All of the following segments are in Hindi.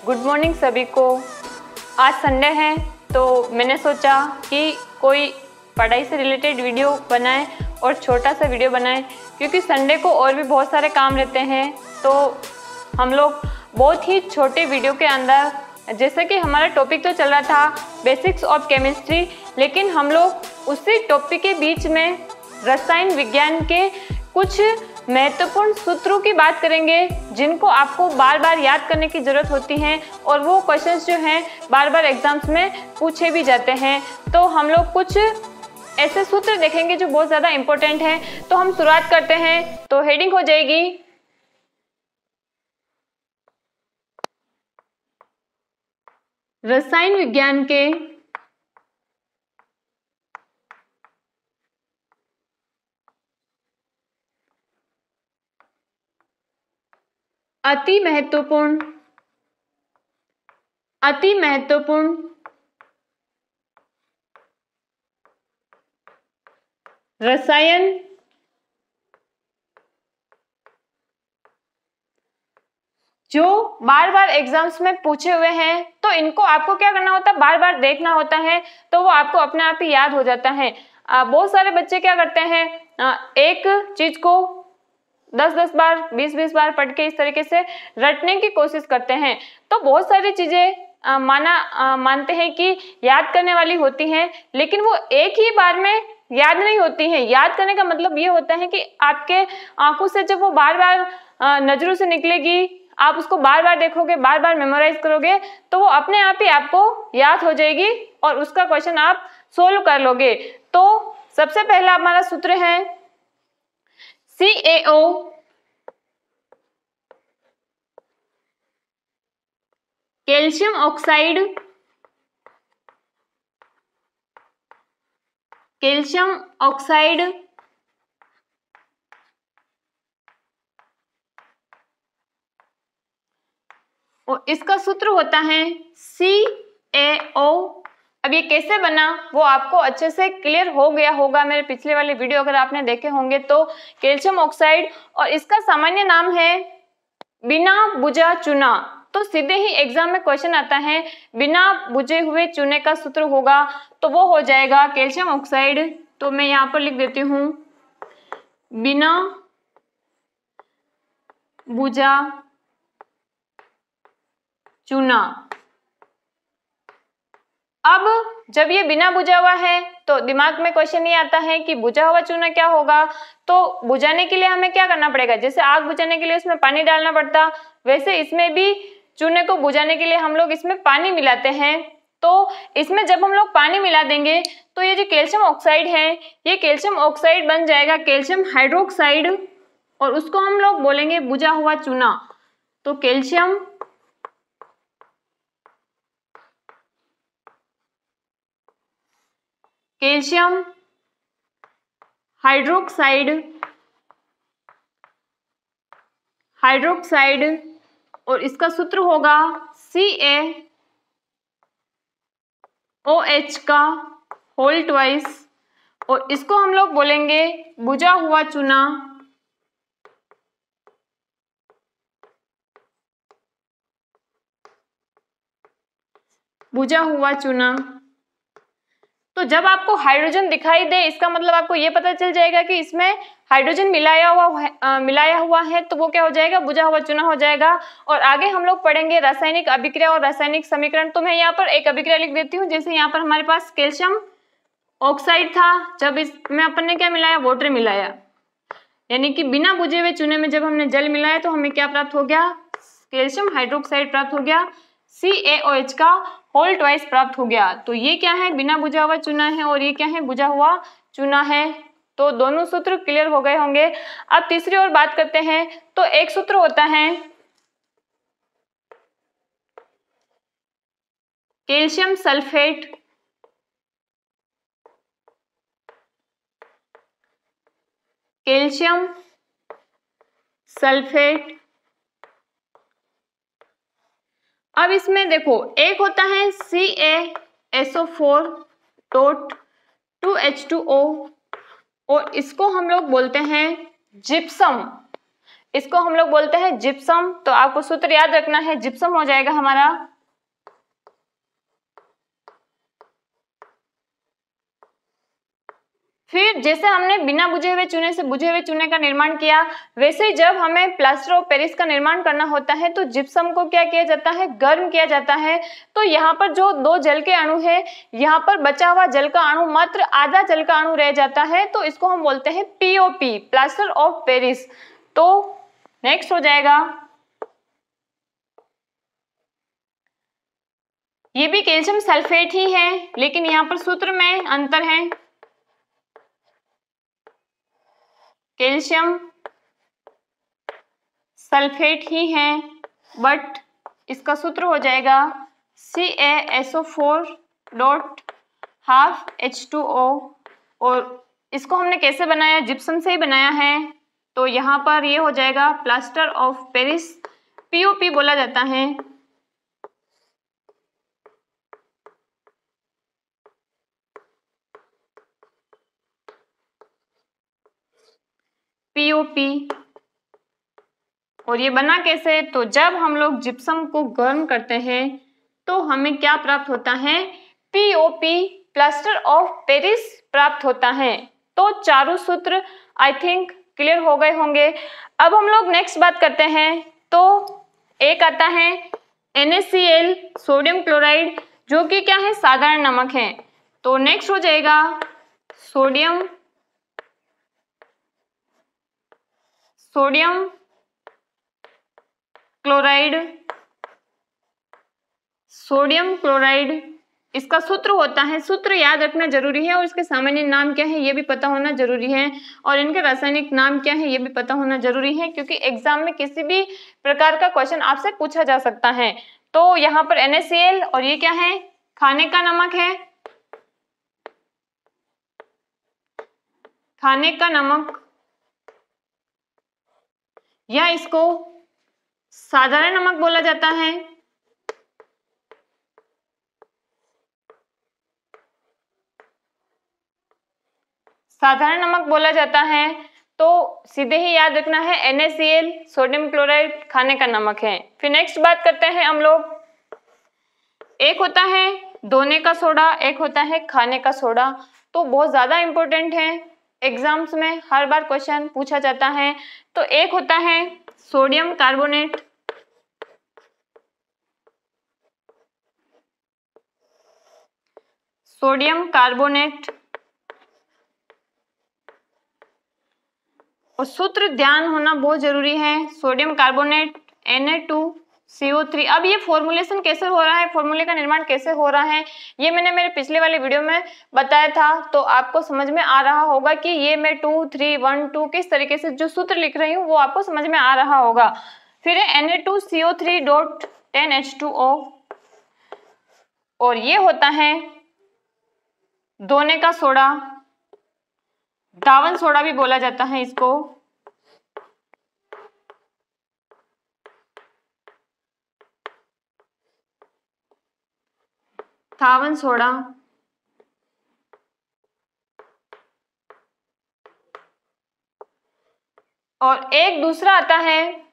गुड मॉर्निंग सभी को। आज संडे है तो मैंने सोचा कि कोई पढ़ाई से रिलेटेड वीडियो बनाएं और छोटा सा वीडियो बनाएं, क्योंकि संडे को और भी बहुत सारे काम रहते हैं। तो हम लोग बहुत ही छोटे वीडियो के अंदर, जैसे कि हमारा टॉपिक तो चल रहा था बेसिक्स ऑफ केमिस्ट्री, लेकिन हम लोग उसी टॉपिक के बीच में रसायन विज्ञान के कुछ महत्वपूर्ण सूत्रों की बात करेंगे, जिनको आपको बार बार याद करने की ज़रूरत होती है और वो क्वेश्चंस जो हैं बार बार एग्जाम्स में पूछे भी जाते हैं। तो हम लोग कुछ ऐसे सूत्र देखेंगे जो बहुत ज़्यादा इम्पोर्टेंट हैं। तो हम शुरुआत करते हैं। तो हेडिंग हो जाएगी रसायन विज्ञान के अति महत्वपूर्ण रसायन जो बार बार एग्जाम्स में पूछे हुए हैं। तो इनको आपको क्या करना होता है, बार बार देखना होता है, तो वो आपको अपने आप ही याद हो जाता है। बहुत सारे बच्चे क्या करते हैं, एक चीज को 10-10 बार 20-20 बार पढ़ के इस तरीके से रटने की कोशिश करते हैं। तो बहुत सारी चीजें मानते हैं कि याद करने वाली होती हैं, लेकिन वो एक ही बार में याद नहीं होती हैं। याद करने का मतलब ये होता है कि आपके आंखों से जब वो बार बार नजरों से निकलेगी, आप उसको बार बार देखोगे, बार बार मेमोराइज करोगे, तो वो अपने आप ही आपको याद हो जाएगी और उसका क्वेश्चन आप सोल्व कर लोगे। तो सबसे पहला हमारा सूत्र है CaO कैल्शियम ऑक्साइड और इसका सूत्र होता है CaO। अब ये कैसे बना वो आपको अच्छे से क्लियर हो गया होगा मेरे पिछले वाले वीडियो अगर आपने देखे होंगे तो। कैल्शियम ऑक्साइड और इसका सामान्य नाम है बिना बुझा चूना। तो सीधे ही एग्जाम में क्वेश्चन आता है बिना बुझे हुए चूने का सूत्र होगा, तो वो हो जाएगा कैल्शियम ऑक्साइड। तो मैं यहाँ पर लिख देती हूँ बिना बुझा चूना। अब जब ये बिना बुझा हुआ है तो दिमाग में क्वेश्चन ये आता है कि बुझा हुआ चूना क्या होगा। तो बुझाने के लिए हमें क्या करना पड़ेगा, जैसे आग बुझाने के लिए उसमें पानी डालना पड़ता, वैसे इसमें भी चूने को बुझाने के लिए हम लोग इसमें पानी मिलाते हैं। तो इसमें जब हम लोग पानी मिला देंगे तो ये जो कैल्शियम ऑक्साइड है, ये कैल्शियम ऑक्साइड बन जाएगा कैल्शियम हाइड्रोक्साइड और उसको हम लोग बोलेंगे बुझा हुआ चूना। तो कैल्शियम हाइड्रोक्साइड और इसका सूत्र होगा CaOH का होल ट्वाइस और इसको हम लोग बोलेंगे बुझा हुआ चूना। बुझा हुआ चूना। तो जब आपको हाइड्रोजन दिखाई दे, इसका मतलब आपको ये पता चल जाएगा कि इसमें हाइड्रोजन मिलाया हुआ है, तो वो क्या हो जाएगा, बुझा हुआ चूना हो जाएगा। और आगे हम लोग पढ़ेंगे रासायनिक अभिक्रिया और रासायनिक समीकरण। तो मैं यहाँ पर एक अभिक्रिया लिख देती हूँ। जैसे यहाँ पर हमारे पास कैल्शियम ऑक्साइड था, जब इसमें अपन ने क्या मिलाया, वाटर मिलाया, यानी कि बिना बुझे हुए चूने में जब हमने जल मिलाया तो हमें क्या प्राप्त हो गया, कैल्शियम हाइड्रोक्साइड प्राप्त हो गया, CaOH का होल ट्वाइस प्राप्त हो गया। तो ये क्या है, बिना बुझा हुआ चूना है और ये क्या है, बुझा हुआ चूना है। तो दोनों सूत्र क्लियर हो गए होंगे। अब तीसरी और बात करते हैं। तो एक सूत्र होता है कैल्शियम सल्फेट। अब इसमें देखो, एक होता है CaSO4.2H2O और इसको हम लोग बोलते हैं जिप्सम। इसको हम लोग बोलते हैं जिप्सम। तो आपको सूत्र याद रखना है, जिप्सम हो जाएगा हमारा फिर जैसे हमने बिना बुझे हुए चूने से बुझे हुए चूने का निर्माण किया, वैसे ही जब हमें प्लास्टर ऑफ पेरिस का निर्माण करना होता है तो जिप्सम को क्या किया जाता है, गर्म किया जाता है। तो यहाँ पर जो 2 जल के अणु है, यहाँ पर बचा हुआ जल का अणु मात्र आधा जल का अणु रह जाता है, तो इसको हम बोलते हैं पीओपी, प्लास्टर ऑफ पेरिस। तो नेक्स्ट हो जाएगा, ये भी कैल्शियम सल्फेट ही है, लेकिन यहाँ पर सूत्र में अंतर है। कैल्शियम सल्फेट ही है, बट इसका सूत्र हो जाएगा CaSO4.12H2O। और इसको हमने कैसे बनाया, जिप्सम से ही बनाया है। तो यहाँ पर ये हो जाएगा प्लास्टर ऑफ पेरिस, पीओपी बोला जाता है। पीओपी। और ये बना कैसे, तो जब हम लोग जिप्सम को गर्म करते हैं तो हमें क्या प्राप्त होता है, पीओपी, प्लास्टर ऑफ पेरिस प्राप्त होता है। तो चारों सूत्र आई थिंक क्लियर हो गए होंगे। अब हम लोग नेक्स्ट बात करते हैं। तो एक आता है NaCl, सोडियम क्लोराइड, जो कि क्या है, साधारण नमक है। तो नेक्स्ट हो जाएगा सोडियम क्लोराइड। सोडियम क्लोराइड, इसका सूत्र होता है, सूत्र याद रखना जरूरी है, और इसके सामान्य नाम क्या है ये भी पता होना जरूरी है, और इनके रासायनिक नाम क्या है ये भी पता होना जरूरी है, क्योंकि एग्जाम में किसी भी प्रकार का क्वेश्चन आपसे पूछा जा सकता है। तो यहाँ पर NaCl, और ये क्या है, खाने का नमक है, खाने का नमक, या इसको साधारण नमक बोला जाता है। साधारण नमक बोला जाता है। तो सीधे ही याद रखना है NaCl, सोडियम क्लोराइड खाने का नमक है। फिर नेक्स्ट बात करते हैं हम लोग, एक होता है धोने का सोडा, एक होता है खाने का सोडा। तो बहुत ज्यादा इंपॉर्टेंट है, एग्जाम्स में हर बार क्वेश्चन पूछा जाता है। तो एक होता है सोडियम कार्बोनेट, और सूत्र ध्यान होना बहुत जरूरी है, सोडियम कार्बोनेट Na2CO3। अब ये फॉर्मुलेशन कैसे हो रहा है, फॉर्मूले का निर्माण कैसे हो रहा है, ये मैंने मेरे पिछले वाले वीडियो में बताया था। तो आपको समझ में आ रहा होगा कि ये मैं 2, 3, 1, 2 किस तरीके से जो सूत्र लिख रही हूँ वो आपको समझ में आ रहा होगा। फिर है Na2CO3.10H2O, और ये होता है धोने का सोडा, दावन सोडा भी बोला जाता है इसको। धावन सोडा। और एक दूसरा आता है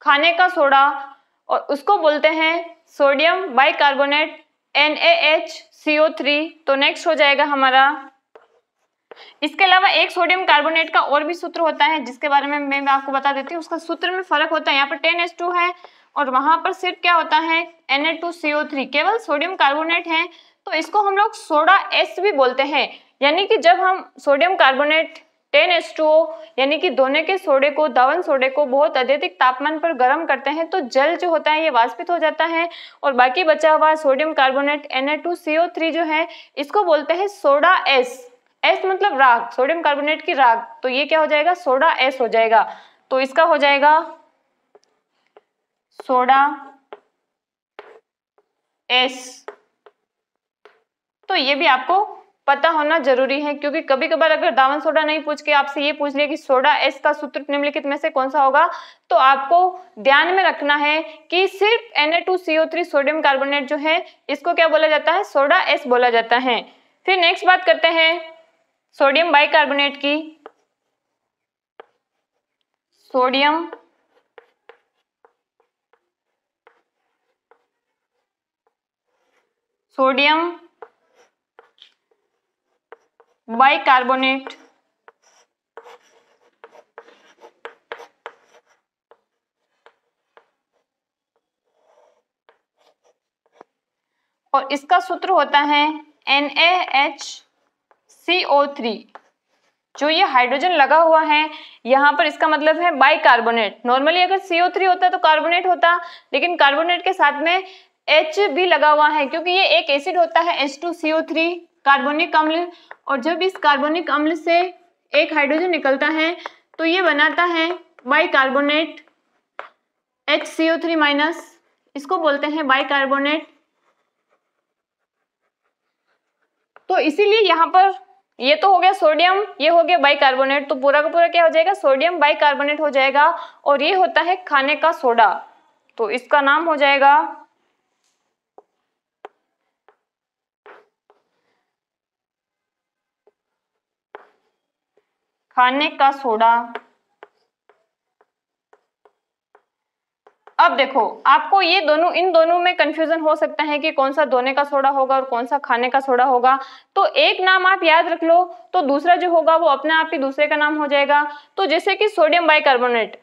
खाने का सोडा, और उसको बोलते हैं सोडियम बाइकार्बोनेट NaHCO3। तो नेक्स्ट हो जाएगा हमारा, इसके अलावा एक सोडियम कार्बोनेट का और भी सूत्र होता है जिसके बारे में मैं आपको बता देती हूँ। उसका सूत्र में फर्क होता है, यहाँ पर 10H2 है और वहां पर सिर्फ क्या होता है Na2CO3, केवल सोडियम कार्बोनेट है। तो इसको हम लोग सोडा एस भी बोलते हैं। यानी कि जब हम सोडियम कार्बोनेट 10H2O यानी कि धोने के सोडे को, दावन सोडे को बहुत अत्यधिक तापमान पर गर्म करते हैं तो जल जो होता है ये वाष्पित हो जाता है, और बाकी बचा हुआ सोडियम कार्बोनेट Na2CO3 जो है इसको बोलते हैं सोडा एस। एस मतलब राख, सोडियम कार्बोनेट की राख, तो ये क्या हो जाएगा, सोडा एस हो जाएगा। तो इसका हो जाएगा सोडा एस। तो ये भी आपको पता होना जरूरी है, क्योंकि कभी कभार अगर दावन सोडा नहीं पूछ के आपसे ये पूछ ले कि सोडा एस का सूत्र निम्नलिखित में से कौन सा होगा, तो आपको ध्यान में रखना है कि सिर्फ Na2CO3 सोडियम कार्बोनेट जो है इसको क्या बोला जाता है, सोडा एस बोला जाता है। फिर नेक्स्ट बात करते हैं सोडियम बाइकार्बोनेट की। सोडियम बाइकार्बोनेट और इसका सूत्र होता है NaHCO3। जो ये हाइड्रोजन लगा हुआ है यहाँ पर, इसका मतलब है बाइकार्बोनेट। नॉर्मली अगर CO3 होता तो कार्बोनेट होता, लेकिन कार्बोनेट के साथ में H भी लगा हुआ है क्योंकि ये एक एसिड होता है H2CO3 कार्बोनिक अम्ल। और जब इस कार्बोनिक अम्ल से एक हाइड्रोजन निकलता है तो ये बनाता है बाइकार्बोनेट HCO3-, इसको बोलते हैं बाइकार्बोनेट। तो इसीलिए यहाँ पर ये तो हो गया सोडियम, ये हो गया बाइकार्बोनेट, तो पूरा का पूरा क्या हो जाएगा, सोडियम बाइकार्बोनेट हो जाएगा। और ये होता है खाने का सोडा, तो इसका नाम हो जाएगा खाने का सोडा। अब देखो, आपको ये दोनों, इन दोनों में कंफ्यूजन हो सकता है कि कौन सा धोने का सोडा होगा और कौन सा खाने का सोडा होगा। तो एक नाम आप याद रख लो, तो दूसरा जो होगा वो अपने आप ही दूसरे का नाम हो जाएगा। तो जैसे कि सोडियम बाइकार्बोनेट,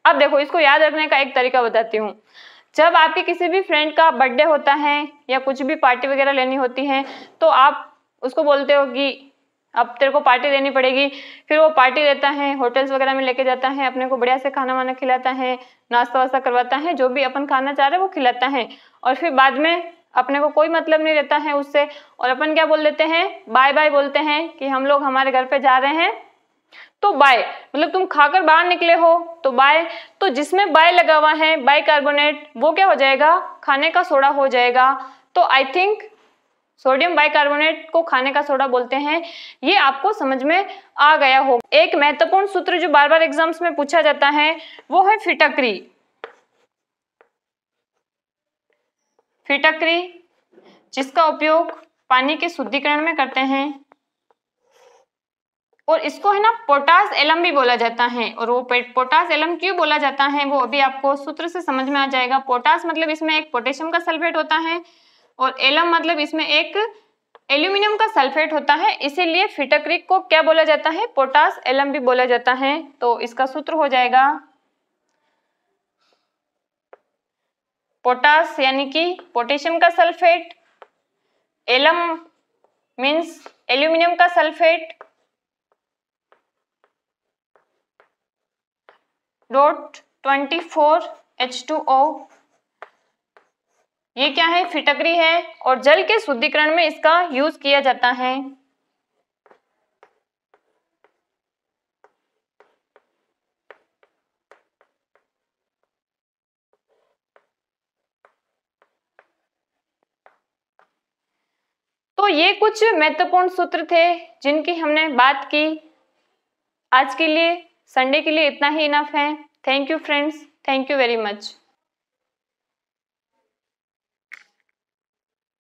अब देखो इसको याद रखने का एक तरीका बताती हूँ। जब आपके किसी भी फ्रेंड का बर्थडे होता है या कुछ भी पार्टी वगैरह लेनी होती है, तो आप उसको बोलते हो कि अब तेरे को पार्टी देनी पड़ेगी। फिर वो पार्टी देता है, होटल्स वगैरह में लेके जाता है, अपने को बढ़िया से खाना वाना खिलाता है, नाश्ता वास्ता करवाता है, जो भी अपन खाना चाह रहे हैं वो खिलाता है। और फिर बाद में अपने को कोई मतलब नहीं रहता है उससे, और अपन क्या बोल देते हैं, बाय बाय बोलते हैं कि हम लोग हमारे घर पे जा रहे हैं। तो बाय मतलब तुम खाकर बाहर निकले हो तो बाय। तो जिसमें बाय लगा हुआ है बाइकार्बोनेट, वो क्या हो जाएगा, खाने का सोडा हो जाएगा। तो आई थिंक सोडियम बाइकार्बोनेट को खाने का सोडा बोलते हैं। ये आपको समझ में आ गया हो। एक महत्वपूर्ण सूत्र जो बार बार एग्जाम्स में पूछा जाता है वो है फिटकरी। फिटकरी जिसका उपयोग पानी के शुद्धिकरण में करते हैं, और इसको है ना पोटास एलम भी बोला जाता है। और वो पोटास एलम क्यों बोला जाता है वो अभी आपको सूत्र से समझ में आ जाएगा। पोटास मतलब इसमें एक पोटेशियम का सल्फेट होता है, और एलम मतलब इसमें एक एल्यूमिनियम का सल्फेट होता है। इसीलिए फिटकरी को क्या बोला जाता है, पोटास एलम भी बोला जाता है। तो इसका सूत्र हो जाएगा पोटास यानी कि पोटेशियम का सल्फेट, एलम मीन्स एल्यूमिनियम का सल्फेट, .24H2O। ये क्या है, फिटकरी है, और जल के शुद्धिकरण में इसका यूज किया जाता है। तो ये कुछ महत्वपूर्ण सूत्र थे जिनकी हमने बात की। आज के लिए, संडे के लिए इतना ही इनफ है। Thank you friends, thank you very much.